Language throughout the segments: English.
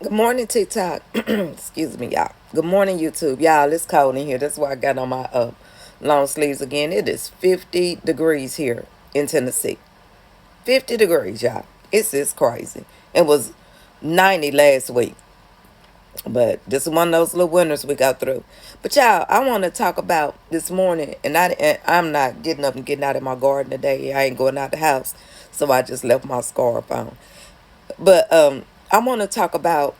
Good morning, TikTok. Excuse me, y'all. Good morning, YouTube. Y'all, it's cold in here. That's why I got on my long sleeves again. It is 50 degrees here in Tennessee. 50 degrees, y'all. It's just crazy. It was 90 last week. But this is one of those little winters we got through. But y'all, I want to talk about this morning, I'm not getting up and getting out of my garden today. I ain't going out the house, so I just left my scarf on. But I want to talk about,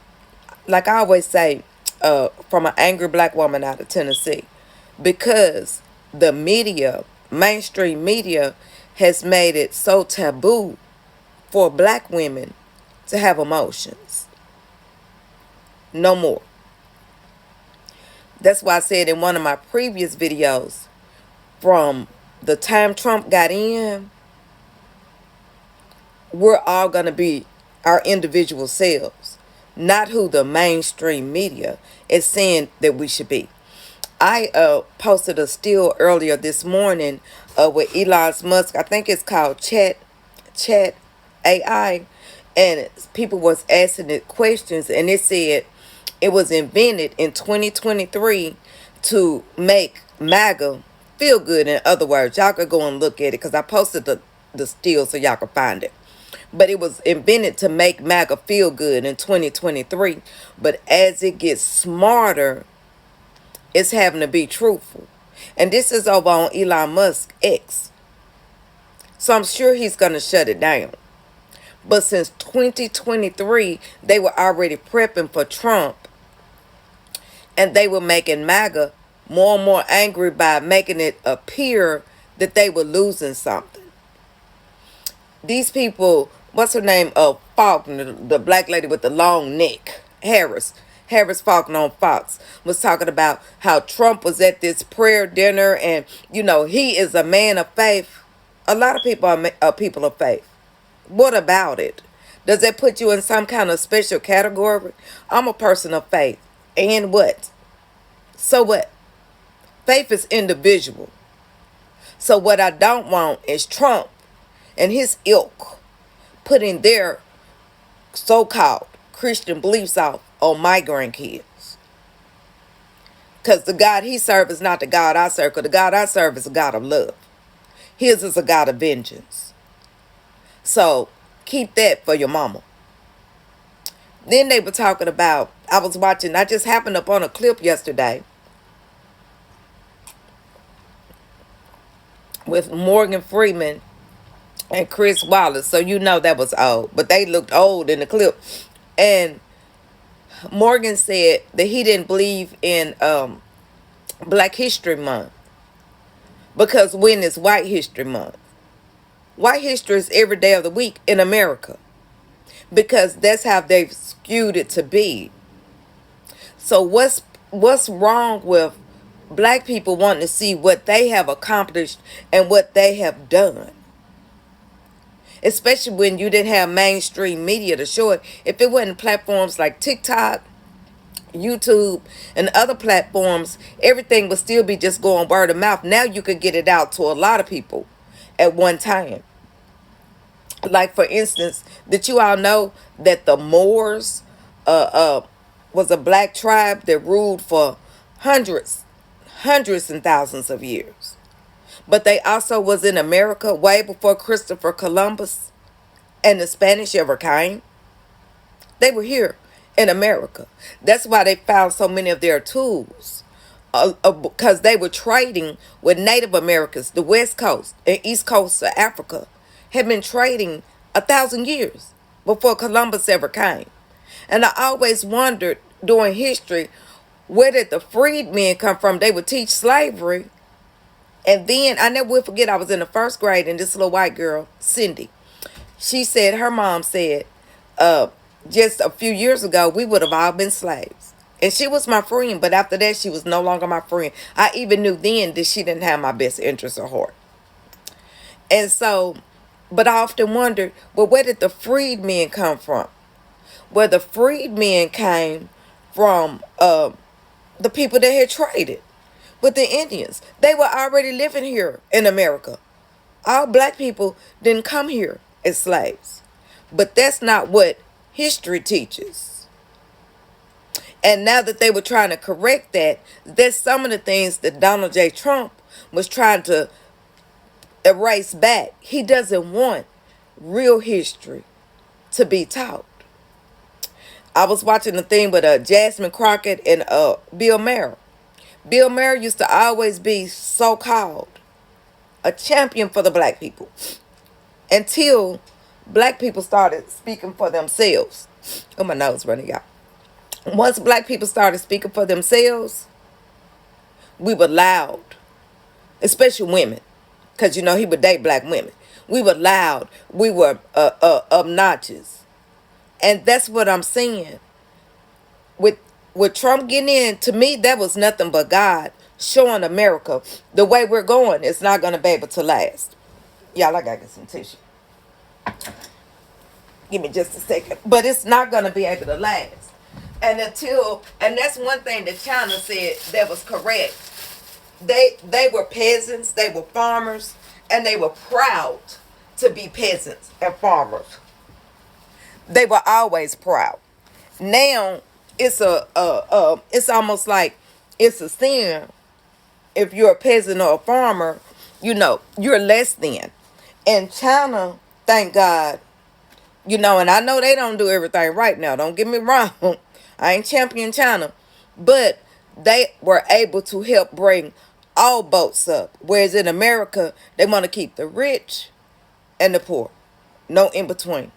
like I always say, from an angry black woman out of Tennessee, because the media, mainstream media, has made it so taboo for black women to have emotions. No more. That's why I said in one of my previous videos, from the time Trump got in, we're all going to be our individual selves, not who the mainstream media is saying that we should be. I posted a still earlier this morning with Elon Musk. I think it's called Chat AI, and people was asking it questions, and it said it was invented in 2023 to make MAGA feel good. In other words, y'all could go and look at it because I posted the still so y'all could find it. But it was invented to make MAGA feel good in 2023. But as it gets smarter, it's having to be truthful. And this is over on Elon Musk X. So I'm sure he's going to shut it down. But since 2023, they were already prepping for Trump. And they were making MAGA more and more angry by making it appear that they were losing something. These people, what's her name? Faulkner, the black lady with the long neck, Harris Faulkner on Fox, was talking about how Trump was at this prayer dinner, and he is a man of faith. A lot of people are people of faith. What about it? Does that put you in some kind of special category? I'm a person of faith. And what? So what? Faith is individual. So what I don't want is Trump and his ilk putting their so-called Christian beliefs off on my grandkids. Because the God he serves is not the God I serve. Because the God I serve is a God of love. His is a God of vengeance. So keep that for your mama. Then they were talking about, I just happened upon a clip yesterday with Morgan Freeman and Chris Wallace. So that was old. But they looked old in the clip. And Morgan said that he didn't believe in Black History Month because when is White History Month? White history is every day of the week in America because that's how they've skewed it to be. So what's wrong with black people wanting to see what they have accomplished and what they have done? Especially when you didn't have mainstream media to show it. If it wasn't platforms like TikTok, YouTube, and other platforms, everything would still be just going word of mouth. Now you could get it out to a lot of people at one time. Like, for instance, did you all know that the Moors was a black tribe that ruled for hundreds and thousands of years? But they also was in America way before Christopher Columbus and the Spanish ever came. They were here in America. That's why they found so many of their tools. Because they were trading with Native Americans. The West Coast and East Coast of Africa had been trading 1,000 years before Columbus ever came. And I always wondered during history, where did the freedmen come from? They would teach slavery. And then I never will forget, I was in the first grade, and this little white girl, Cindy, she said, her mom said, just a few years ago, we would have all been slaves. And she was my friend, but after that, she was no longer my friend. I even knew then that she didn't have my best interests at heart. And so, but I often wondered, well, where did the freedmen come from? Well, the freedmen came from the people that had traded with the Indians. They were already living here in America. All black people didn't come here as slaves. But that's not what history teaches. And now that they were trying to correct that, there's some of the things that Donald J. Trump was trying to erase back. He doesn't want real history to be taught. I was watching the thing with Jasmine Crockett and Bill Maher. Bill Maher used to always be so-called a champion for the black people until black people started speaking for themselves. Oh, my nose running out. Once black people started speaking for themselves, we were loud, especially women, because you know he would date black women. We were loud. We were obnoxious, and that's what I'm saying. With Trump getting in, to me, that was nothing but God showing America the way we're going. It's not going to be able to last. Y'all, I got to get some tissue. Give me just a second. But it's not going to be able to last. And that's one thing that China said that was correct. They were peasants, they were farmers, and they were proud to be peasants and farmers. They were always proud. Now it's it's almost like it's a sin if you're a peasant or a farmer. You know, you're less than. And China, thank God, you know, and I know they don't do everything right now. Don't get me wrong. I ain't champion China. But they were able to help bring all boats up. Whereas in America, they want to keep the rich and the poor. No in between.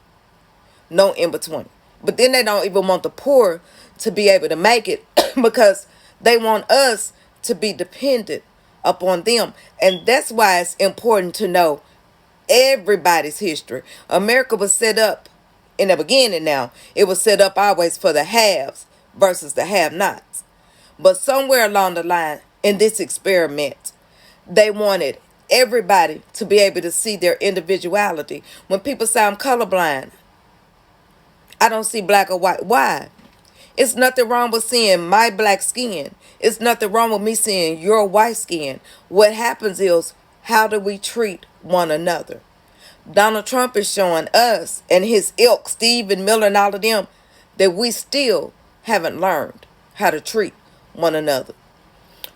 No in between. But then they don't even want the poor to be able to make it because they want us to be dependent upon them. And that's why it's important to know everybody's history. America was set up in the beginning now. It was set up always for the haves versus the have-nots. But somewhere along the line in this experiment, they wanted everybody to be able to see their individuality. When people say I'm colorblind, I don't see black or white. Why? It's nothing wrong with seeing my black skin. It's nothing wrong with me seeing your white skin. What happens is, how do we treat one another? Donald Trump is showing us and his ilk, Stephen Miller and all of them, that we still haven't learned how to treat one another.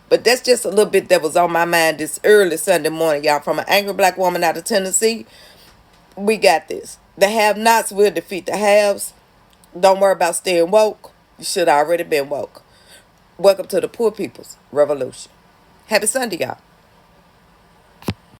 But that's just a little bit that was on my mind this early Sunday morning, y'all. From an angry black woman out of Tennessee, we got this. The have-nots will defeat the haves. Don't worry about staying woke. You should have already been woke. Welcome to the Poor People's Revolution. Happy Sunday, y'all.